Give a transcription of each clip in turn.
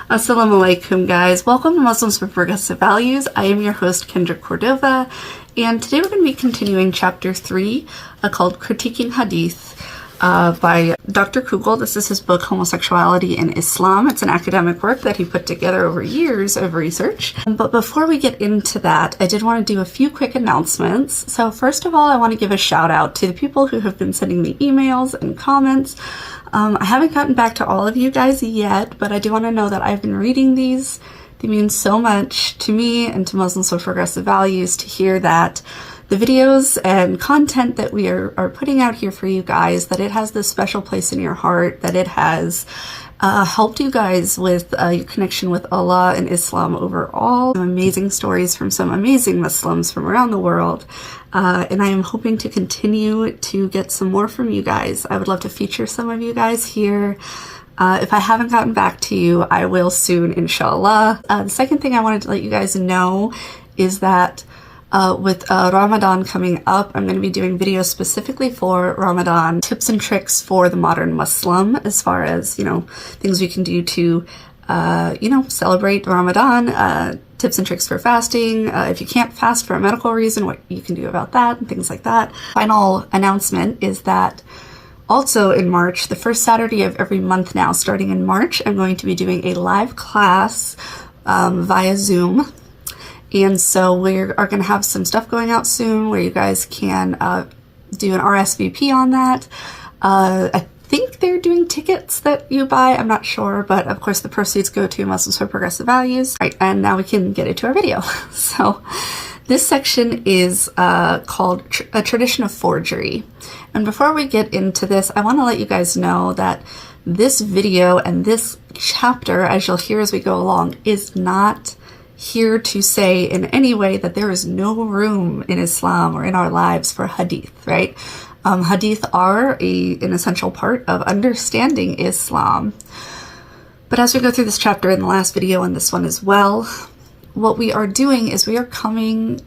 Assalamu alaikum, guys. Welcome to Muslims with Progressive Values. I am your host, Kendra Cordova, and today we're going to be continuing Chapter 3 called Critiquing Hadith by Dr. Kugel. This is his book, Homosexuality in Islam. It's an academic work that he put together over years of research. But before we get into that, I did want to do a few quick announcements. So first of all, I want to give a shout out to the people who have been sending me emails and comments. I haven't gotten back to all of you guys yet, but I do want to know that I've been reading these. They mean so much to me and to Muslims with Progressive Values to hear that the videos and content that we are putting out here for you guys, that it has this special place in your heart, that it has helped you guys with your connection with Allah and Islam overall. Some amazing stories from some amazing Muslims from around the world. And I am hoping to continue to get some more from you guys. I would love to feature some of you guys here. If I haven't gotten back to you, I will soon, inshallah. The second thing I wanted to let you guys know is that with Ramadan coming up, I'm going to be doing videos specifically for Ramadan, tips and tricks for the modern Muslim, as far as, things we can do to, celebrate Ramadan, tips and tricks for fasting, if you can't fast for a medical reason, what you can do about that, and things like that. Final announcement is that also in March, the first Saturday of every month now, starting in March, I'm going to be doing a live class via Zoom. And so we are going to have some stuff going out soon where you guys can do an RSVP on that. I think they're doing tickets that you buy. I'm not sure, but of course the proceeds go to Muslims for Progressive Values. Right, and now we can get into our video. So this section is called A Tradition of Forgery. And before we get into this, I want to let you guys know that this video and this chapter, as you'll hear as we go along, is not here to say in any way that there is no room in Islam or in our lives for hadith, right? Hadith are an essential part of understanding Islam. But as we go through this chapter in the last video and this one as well, what we are doing is we are coming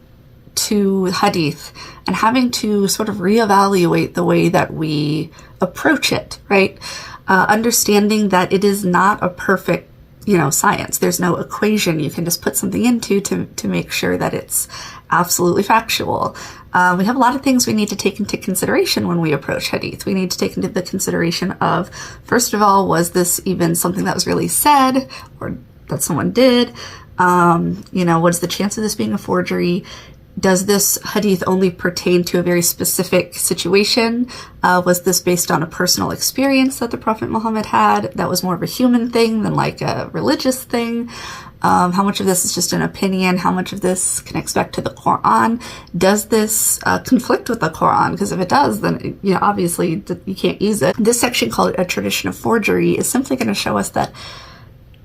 to hadith and having to sort of reevaluate the way that we approach it, right? Understanding that it is not a perfect science. There's no equation you can just put something into to make sure that it's absolutely factual. We have a lot of things we need to take into consideration when we approach hadith. We need to take into the consideration of, first of all, was this even something that was really said or that someone did? What's the chance of this being a forgery? Does this hadith only pertain to a very specific situation? Was this based on a personal experience that the Prophet Muhammad had that was more of a human thing than like a religious thing? How much of this is just an opinion? How much of this connects back to the Quran? Does this conflict with the Quran? Because if it does, then obviously you can't use it. This section called A Tradition of Forgery is simply going to show us that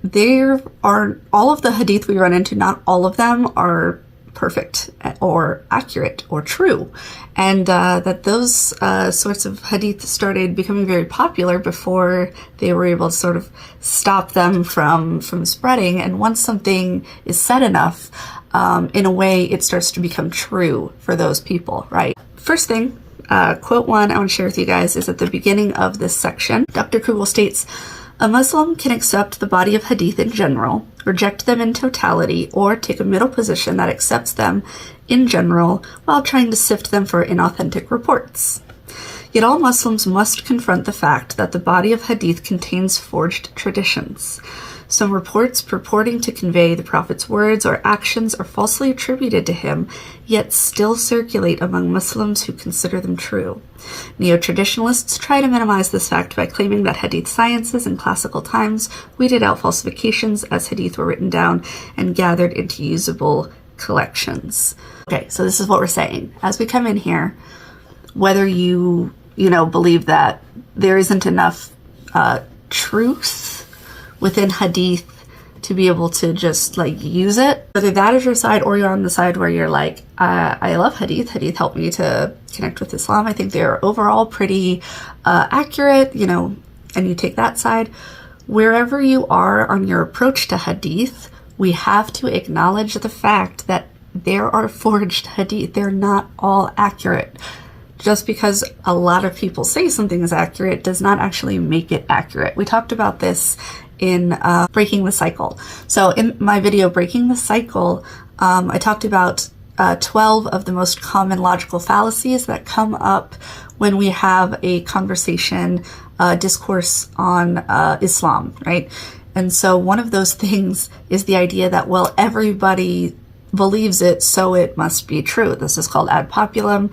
there are all of the hadith we run into, not all of them are perfect or accurate or true, and that those sorts of hadith started becoming very popular before they were able to sort of stop them from spreading. And once something is said enough, in a way it starts to become true for those people, right? First thing, quote one I want to share with you guys is at the beginning of this section. Dr. Kugel states, "A Muslim can accept the body of hadith in general, reject them in totality, or take a middle position that accepts them in general while trying to sift them for inauthentic reports. Yet all Muslims must confront the fact that the body of hadith contains forged traditions. Some reports purporting to convey the Prophet's words or actions are falsely attributed to him, yet still circulate among Muslims who consider them true. Neo-traditionalists try to minimize this fact by claiming that hadith sciences in classical times weeded out falsifications as hadith were written down and gathered into usable collections." Okay, so this is what we're saying. As we come in here, whether you believe that there isn't enough truth within hadith to be able to just use it, whether that is your side or you're on the side where you're like, I love hadith helped me to connect with Islam, I think they're overall pretty accurate, and you take that side. Wherever you are on your approach to hadith, we have to acknowledge the fact that there are forged hadith. They're not all accurate. Just because a lot of people say something is accurate does not actually make it accurate. We talked about this in Breaking the Cycle. So in my video, Breaking the Cycle, I talked about 12 of the most common logical fallacies that come up when we have a conversation, discourse on Islam, right? And so one of those things is the idea that, well, everybody believes it, so it must be true. This is called ad populum,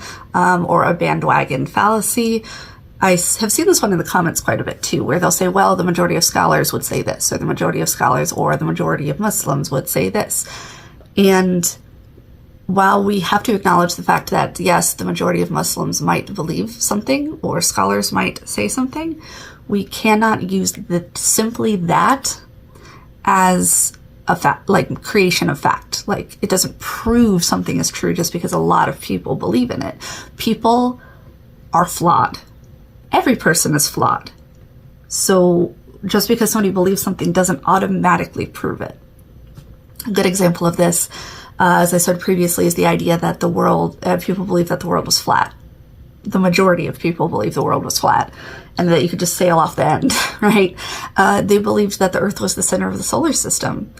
or a bandwagon fallacy. I have seen this one in the comments quite a bit too, where they'll say, well, the majority of scholars would say this, or the majority of scholars or the majority of Muslims would say this. And while we have to acknowledge the fact that, yes, the majority of Muslims might believe something or scholars might say something, we cannot use simply that as a fact, like creation of fact. Like, it doesn't prove something is true just because a lot of people believe in it. People are flawed. Every person is flawed. So just because somebody believes something doesn't automatically prove it. A good example of this, as I said previously, is the idea that the world, people believe that the world was flat. The majority of people believe the world was flat and that you could just sail off the end, right? They believed that the Earth was the center of the solar system.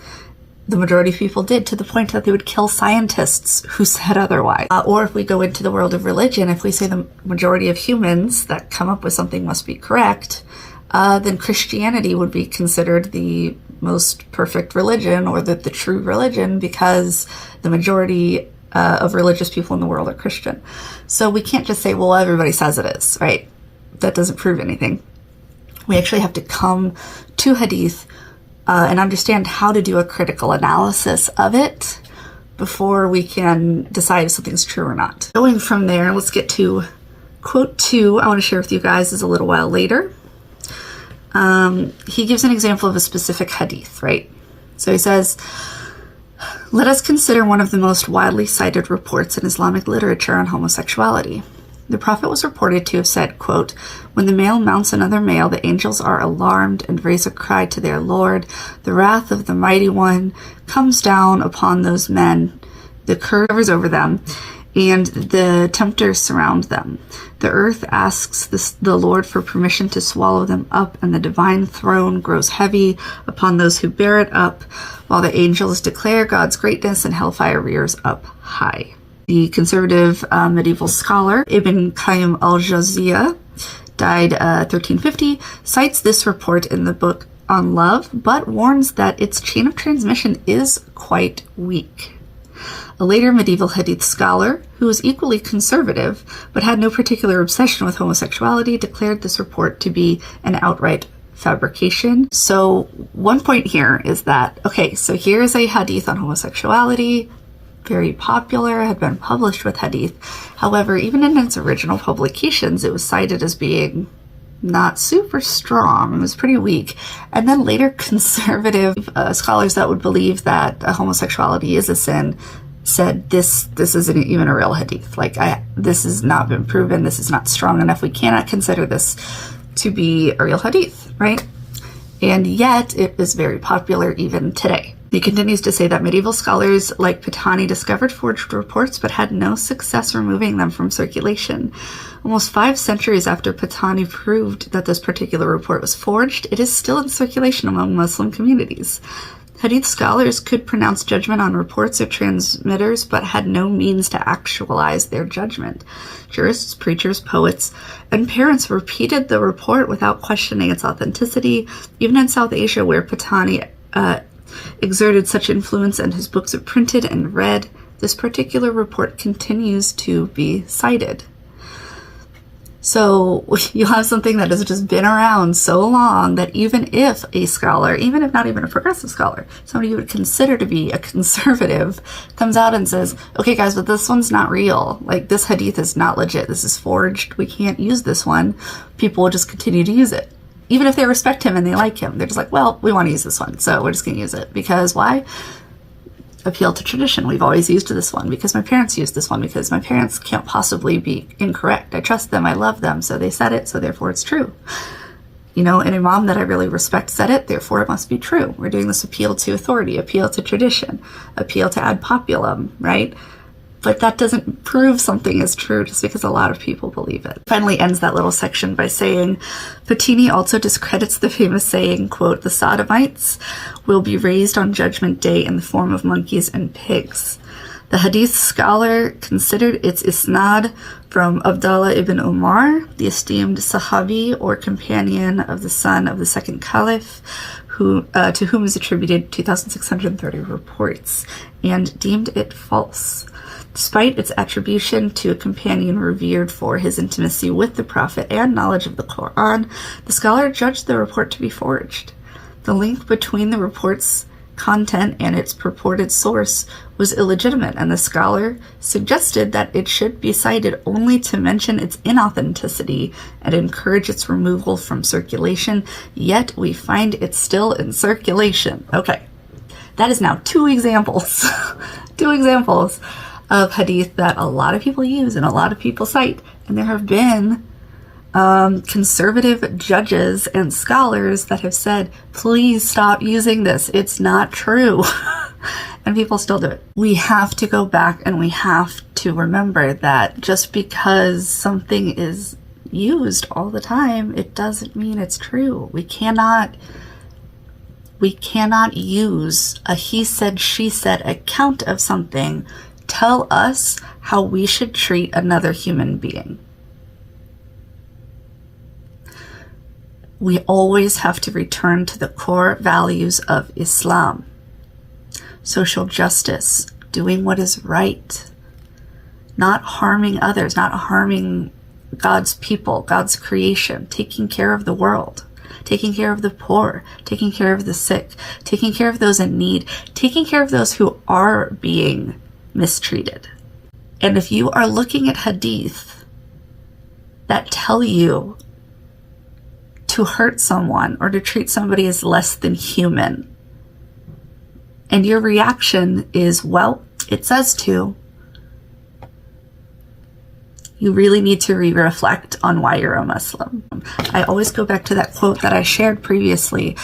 The majority of people did, to the point that they would kill scientists who said otherwise. Or if we go into the world of religion, if we say the majority of humans that come up with something must be correct, then Christianity would be considered the most perfect religion, or the true religion, because the majority of religious people in the world are Christian. So we can't just say, well, everybody says it is, right? That doesn't prove anything. We actually have to come to Hadith and understand how to do a critical analysis of it before we can decide if something's true or not. Going from there, let's get to quote 2 I want to share with you guys is a little while later. He gives an example of a specific hadith, right? So he says, let us consider one of the most widely cited reports in Islamic literature on homosexuality. The Prophet was reported to have said, quote, when the male mounts another male, the angels are alarmed and raise a cry to their Lord. The wrath of the Mighty One comes down upon those men. The curse covers over them, and the tempters surround them. The earth asks the Lord for permission to swallow them up, and the divine throne grows heavy upon those who bear it up, while the angels declare God's greatness and hellfire rears up high. The conservative medieval scholar Ibn Qayyim al-Jawziyya, died 1350, cites this report in the book on love, but warns that its chain of transmission is quite weak. A later medieval Hadith scholar, who was equally conservative but had no particular obsession with homosexuality, declared this report to be an outright fabrication. So one point here is that, okay, so here is a Hadith on homosexuality, very popular, had been published with Hadith. However, even in its original publications, it was cited as being not super strong. It was pretty weak. And then later conservative scholars that would believe that homosexuality is a sin said this isn't even a real Hadith. Like, this has not been proven. This is not strong enough. We cannot consider this to be a real Hadith, right? And yet it is very popular even today. He continues to say that medieval scholars like Patani discovered forged reports but had no success removing them from circulation. Almost 5 centuries after Patani proved that this particular report was forged, it is still in circulation among Muslim communities. Hadith scholars could pronounce judgment on reports or transmitters but had no means to actualize their judgment. Jurists, preachers, poets, and parents repeated the report without questioning its authenticity. Even in South Asia, where Patani exerted such influence and his books are printed and read, this particular report continues to be cited. So you'll have something that has just been around so long that even if a scholar, even if not even a progressive scholar, somebody you would consider to be a conservative, comes out and says, okay guys, but this one's not real. Like, this Hadith is not legit. This is forged. We can't use this one. People will just continue to use it. Even if they respect him and they like him, they're just like, well, we want to use this one, so we're just going to use it. Because why? Appeal to tradition. We've always used this one because my parents used this one, because my parents can't possibly be incorrect. I trust them. I love them. So they said it. So therefore it's true. You know, an imam that I really respect said it. Therefore it must be true. We're doing this appeal to authority, appeal to tradition, appeal to ad populum, right? But that doesn't prove something is true just because a lot of people believe it. Finally ends that little section by saying, Fatini also discredits the famous saying, quote, the Sodomites will be raised on Judgment Day in the form of monkeys and pigs. The Hadith scholar considered its isnad from Abdullah ibn Umar, the esteemed Sahabi or companion of the son of the second Caliph, to whom is attributed 2,630 reports, and deemed it false. Despite its attribution to a companion revered for his intimacy with the Prophet and knowledge of the Quran, the scholar judged the report to be forged. The link between the report's content and its purported source was illegitimate, and the scholar suggested that it should be cited only to mention its inauthenticity and encourage its removal from circulation, yet we find it still in circulation. Okay, that is now two examples of hadith that a lot of people use and a lot of people cite, and there have been conservative judges and scholars that have said, please stop using this, it's not true. And people still do it. We have to go back and we have to remember that just because something is used all the time, it doesn't mean it's true. We cannot use a he said, she said account of something tell us how we should treat another human being. We always have to return to the core values of Islam. Social justice, doing what is right, not harming others, not harming God's people, God's creation, taking care of the world, taking care of the poor, taking care of the sick, taking care of those in need, taking care of those who are being mistreated. And if you are looking at hadith that tell you to hurt someone or to treat somebody as less than human, and your reaction is, well, it says to, you really need to reflect on why you're a Muslim. I always go back to that quote that I shared previously,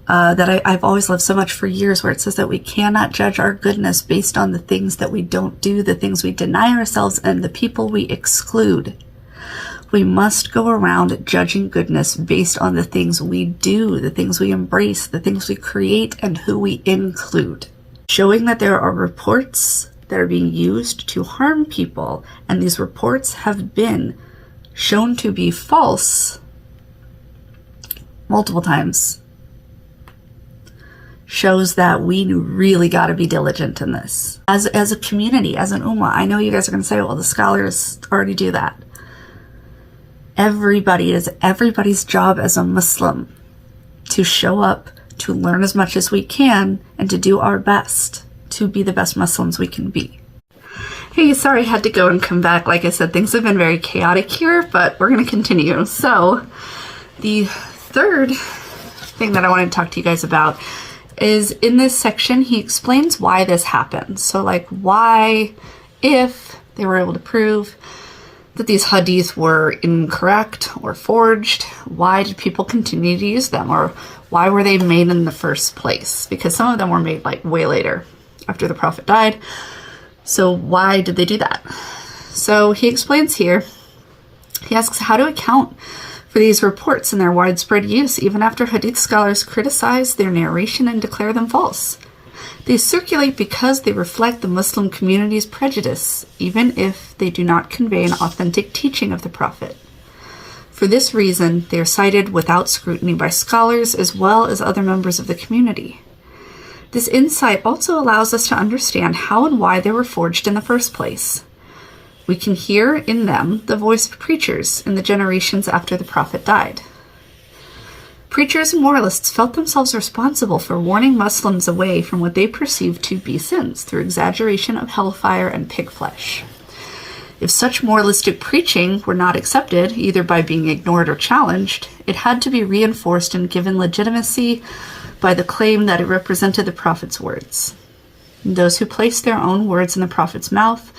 that I've always loved so much for years, where it says that we cannot judge our goodness based on the things that we don't do, the things we deny ourselves, and the people we exclude. We must go around judging goodness based on the things we do, the things we embrace, the things we create, and who we include. Showing that there are reports that are being used to harm people, and these reports have been shown to be false multiple times, shows that we really got to be diligent in this. As a community, as an ummah, I know you guys are going to say, well, the scholars already do that. Everybody's job as a Muslim to show up, to learn as much as we can, and to do our best to be the best Muslims we can be. Hey, sorry I had to go and come back. Like I said, things have been very chaotic here, but we're going to continue. So the third thing that I wanted to talk to you guys about is in this section, he explains why this happened. So like why, if they were able to prove that these hadith were incorrect or forged, why did people continue to use them? Or why were they made in the first place? Because some of them were made like way later after the Prophet died. So why did they do that? So he explains here, he asks how to account for these reports and their widespread use even after hadith scholars criticize their narration and declare them false. They circulate because they reflect the Muslim community's prejudice, even if they do not convey an authentic teaching of the Prophet. For this reason, they are cited without scrutiny by scholars as well as other members of the community. This insight also allows us to understand how and why they were forged in the first place. We can hear in them the voice of preachers in the generations after the Prophet died. Preachers and moralists felt themselves responsible for warning Muslims away from what they perceived to be sins through exaggeration of hellfire and pig flesh. If such moralistic preaching were not accepted, either by being ignored or challenged, it had to be reinforced and given legitimacy by the claim that it represented the Prophet's words. Those who placed their own words in the Prophet's mouth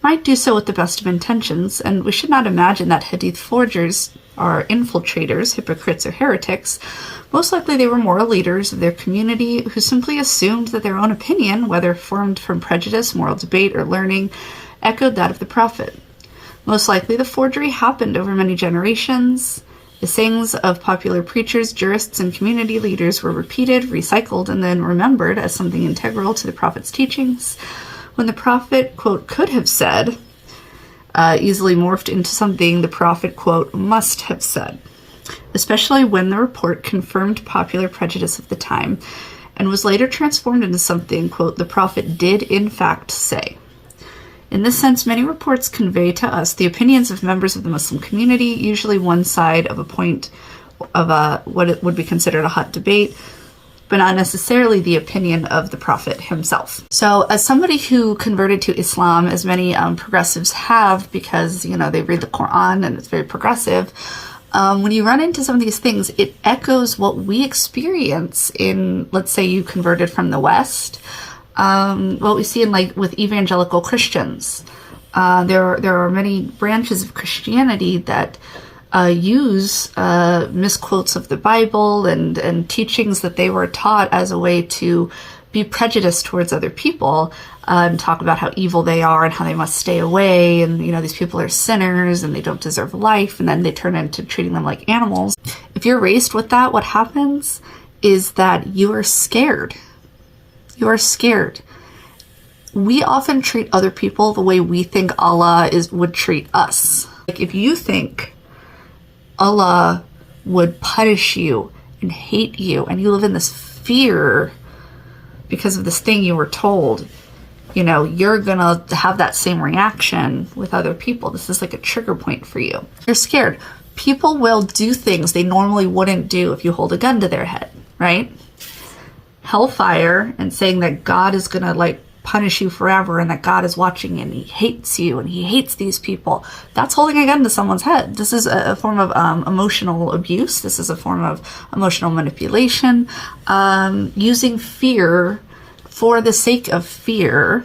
might do so with the best of intentions, and we should not imagine that hadith forgers are infiltrators, hypocrites, or heretics. Most likely they were moral leaders of their community who simply assumed that their own opinion, whether formed from prejudice, moral debate, or learning, echoed that of the prophet. Most likely the forgery happened over many generations. The sayings of popular preachers, jurists, and community leaders were repeated, recycled, and then remembered as something integral to the prophet's teachings. When the prophet, quote, could have said, easily morphed into something the prophet, quote, must have said, especially when the report confirmed popular prejudice of the time and was later transformed into something, quote, the prophet did in fact say. In this sense, many reports convey to us the opinions of members of the Muslim community, usually one side of a point of what it would be considered a hot debate, but not necessarily the opinion of the prophet himself. So as somebody who converted to Islam, as many progressives have, because, you know, they read the Quran and it's very progressive, when you run into some of these things, it echoes what we experience in, let's say you converted from the West, what we see in, like, with evangelical Christians. There are many branches of Christianity that use misquotes of the Bible and teachings that they were taught as a way to be prejudiced towards other people, and talk about how evil they are and how they must stay away, and, you know, these people are sinners and they don't deserve life, and then they turn into treating them like animals. If you're raised with that, what happens is that you are scared. You are scared. We often treat other people the way we think Allah would treat us. Like, if you think Allah would punish you and hate you, and you live in this fear because of this thing you were told, you know, you're gonna have that same reaction with other people. This is like a trigger point for you. You're scared. People will do things they normally wouldn't do if you hold a gun to their head, right? Hellfire and saying that God is gonna, like, punish you forever and that God is watching and he hates you and he hates these people. That's holding a gun to someone's head. This is a form of emotional abuse. This is a form of emotional manipulation. Using fear for the sake of fear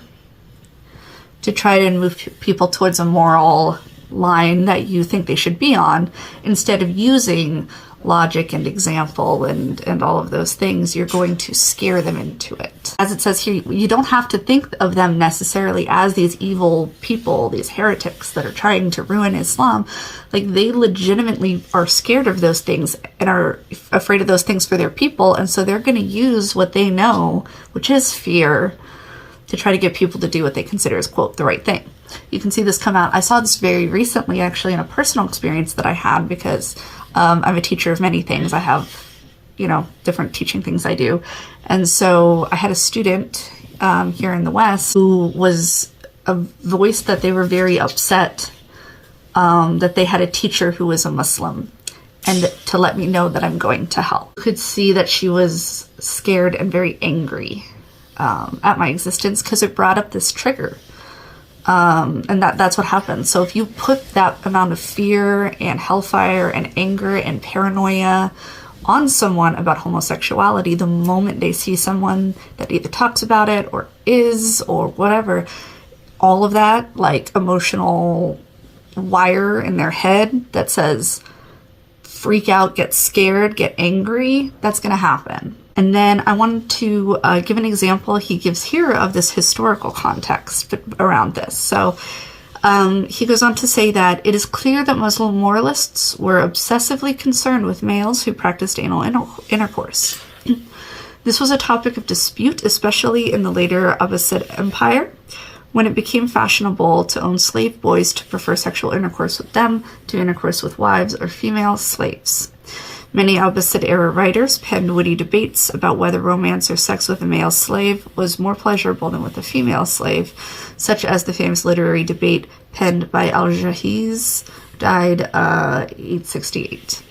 to try to move people towards a moral line that you think they should be on, instead of using logic and example and all of those things. You're going to scare them into it. As it says here, you don't have to think of them necessarily as these evil people, these heretics that are trying to ruin Islam. Like, they legitimately are scared of those things and are afraid of those things for their people, and so they're going to use what they know, which is fear, to try to get people to do what they consider as, quote, the right thing. You can see this come out. I saw this very recently, actually, in a personal experience that I had, because I'm a teacher of many things. I have, you know, different teaching things I do. And so I had a student here in the West who was a voice that they were very upset that they had a teacher who was a Muslim, and to let me know that I'm going to hell. You could see that she was scared and very angry at my existence, because it brought up this trigger. And that's what happens. So if you put that amount of fear and hellfire and anger and paranoia on someone about homosexuality, the moment they see someone that either talks about it or is or whatever, all of that, like, emotional wire in their head that says freak out, get scared, get angry, that's going to happen. And then I wanted to give an example he gives here of this historical context around this. So he goes on to say that it is clear that Muslim moralists were obsessively concerned with males who practiced anal intercourse. This was a topic of dispute, especially in the later Abbasid Empire, when it became fashionable to own slave boys to prefer sexual intercourse with them to intercourse with wives or female slaves. Many Abbasid-era writers penned witty debates about whether romance or sex with a male slave was more pleasurable than with a female slave, such as the famous literary debate penned by Al-Jahiz, died 868.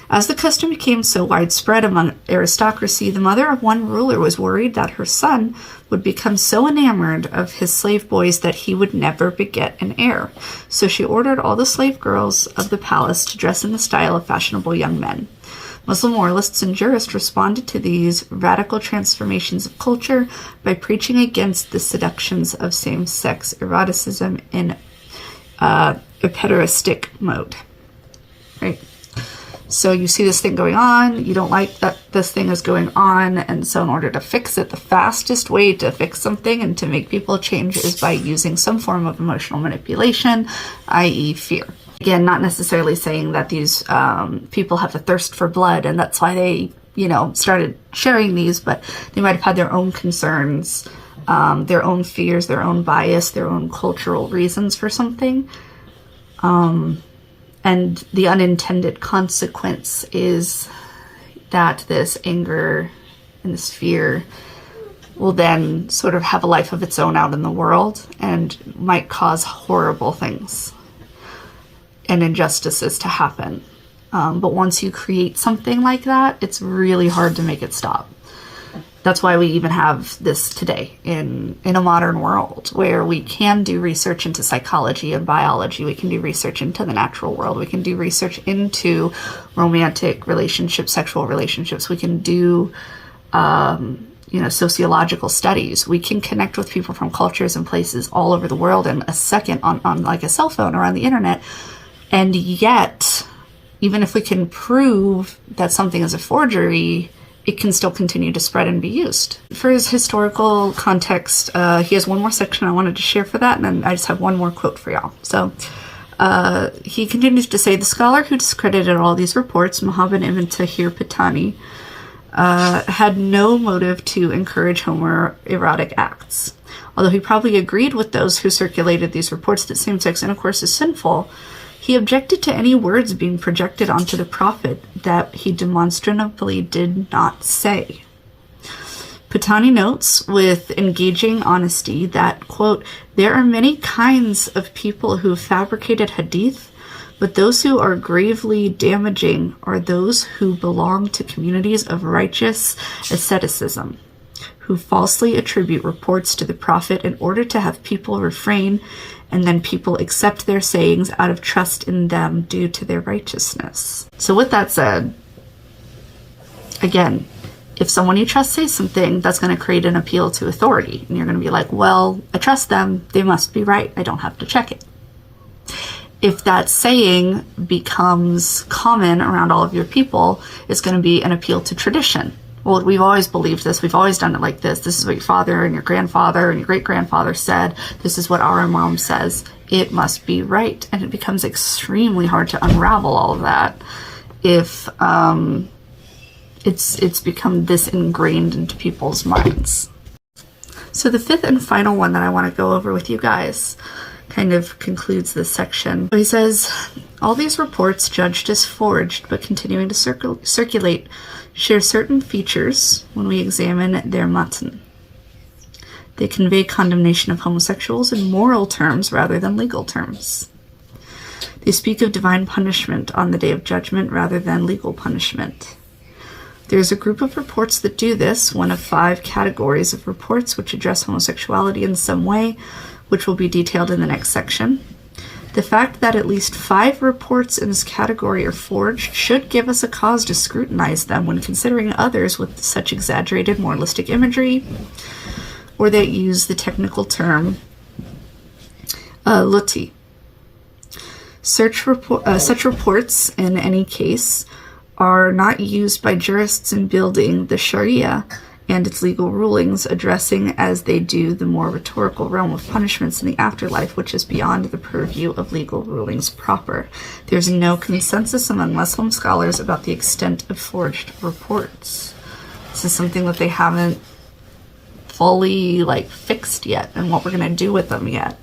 As the custom became so widespread among aristocracy, the mother of one ruler was worried that her son would become so enamored of his slave boys that he would never beget an heir. So she ordered all the slave girls of the palace to dress in the style of fashionable young men. Muslim moralists and jurists responded to these radical transformations of culture by preaching against the seductions of same-sex eroticism in a pederastic mode. Right? So you see this thing going on, you don't like that this thing is going on, and so in order to fix it, the fastest way to fix something and to make people change is by using some form of emotional manipulation, i.e. fear. Again, not necessarily saying that these people have a thirst for blood and that's why they, started sharing these, but they might have had their own concerns, their own fears, their own bias, their own cultural reasons for something. And the unintended consequence is that this anger and this fear will then sort of have a life of its own out in the world and might cause horrible things and injustices to happen. But once you create something like that, it's really hard to make it stop. That's why we even have this today in a modern world where we can do research into psychology and biology. We can do research into the natural world. We can do research into romantic relationships, sexual relationships. We can do, sociological studies. We can connect with people from cultures and places all over the world in a second on like a cell phone or on the internet. And yet, even if we can prove that something is a forgery, it can still continue to spread and be used. For his historical context, he has one more section I wanted to share for that, and then I just have one more quote for y'all. So he continues to say, the scholar who discredited all these reports, Muhammad ibn Tahir Patani, had no motive to encourage homoerotic acts. Although he probably agreed with those who circulated these reports that same-sex intercourse is sinful, he objected to any words being projected onto the Prophet that he demonstratively did not say. Patani notes with engaging honesty that, quote, there are many kinds of people who have fabricated hadith, but those who are gravely damaging are those who belong to communities of righteous asceticism, who falsely attribute reports to the Prophet in order to have people refrain, and then people accept their sayings out of trust in them due to their righteousness. So with that said, again, if someone you trust says something, that's going to create an appeal to authority. And you're going to be like, well, I trust them. They must be right. I don't have to check it. If that saying becomes common around all of your people, it's going to be an appeal to tradition. Well, we've always believed this. We've always done it like this. This is what your father and your grandfather and your great-grandfather said. This is what our mom says. It must be right. And it becomes extremely hard to unravel all of that if it's become this ingrained into people's minds. So the fifth and final one that I want to go over with you guys kind of concludes this section. So he says, all these reports judged as forged but continuing to circulate share certain features when we examine their matan. They convey condemnation of homosexuals in moral terms rather than legal terms. They speak of divine punishment on the day of judgment rather than legal punishment. There is a group of reports that do this, one of 5 categories of reports which address homosexuality in some way, which will be detailed in the next section. The fact that at least 5 reports in this category are forged should give us a cause to scrutinize them when considering others with such exaggerated moralistic imagery, or that use the technical term luti. Such reports, in any case, are not used by jurists in building the Sharia and its legal rulings, addressing as they do the more rhetorical realm of punishments in the afterlife, which is beyond the purview of legal rulings proper. There's no consensus among Muslim scholars about the extent of forged reports. This is something that they haven't fully fixed yet, and what we're going to do with them yet.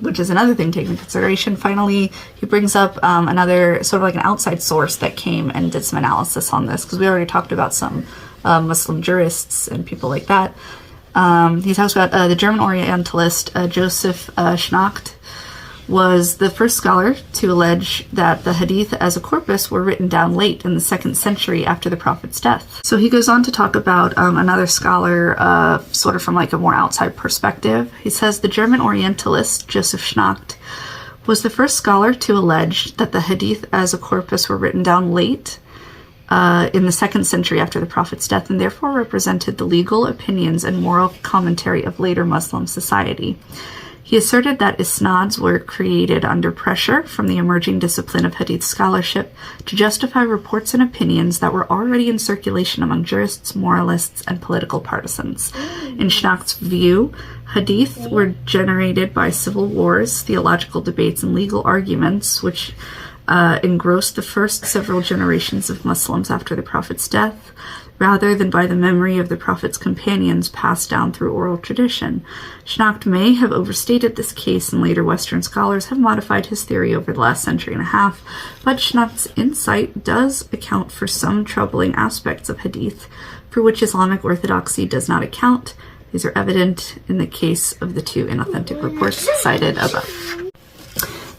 Which is another thing taken into consideration. Finally, he brings up another sort of like an outside source that came and did some analysis on this, because we already talked about some Muslim jurists and people like that. He talks about the German Orientalist Joseph Schnacht was the first scholar to allege that the Hadith as a corpus were written down late in the 2nd century after the Prophet's death. So he goes on to talk about another scholar sort of from a more outside perspective. He says the German Orientalist Joseph Schnacht was the first scholar to allege that the Hadith as a corpus were written down late in the 2nd century after the Prophet's death, and therefore represented the legal opinions and moral commentary of later Muslim society. He asserted that isnads were created under pressure from the emerging discipline of Hadith scholarship to justify reports and opinions that were already in circulation among jurists, moralists, and political partisans. In Schnacht's view, Hadith were generated by civil wars, theological debates, and legal arguments, which engrossed the first several generations of Muslims after the Prophet's death, rather than by the memory of the Prophet's companions passed down through oral tradition. Schnacht may have overstated this case, and later Western scholars have modified his theory over the last century and a half, but Schnacht's insight does account for some troubling aspects of Hadith, for which Islamic orthodoxy does not account. These are evident in the case of the two inauthentic reports cited above.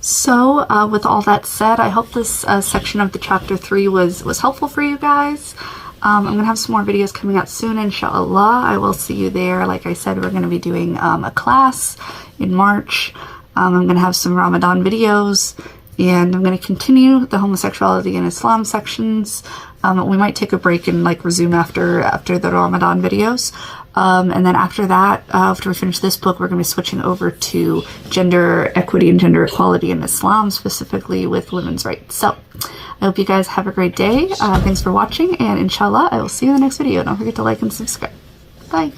So, with all that said, I hope this section of the chapter 3 was helpful for you guys. I'm going to have some more videos coming out soon, inshallah. I will see you there. Like I said, we're going to be doing a class in March. I'm going to have some Ramadan videos, and I'm going to continue the homosexuality and Islam sections. We might take a break and resume after the Ramadan videos. And then after that, after we finish this book, we're going to be switching over to gender equity and gender equality in Islam, specifically with women's rights. So I hope you guys have a great day. Thanks for watching, and inshallah, I will see you in the next video. Don't forget to like and subscribe. Bye.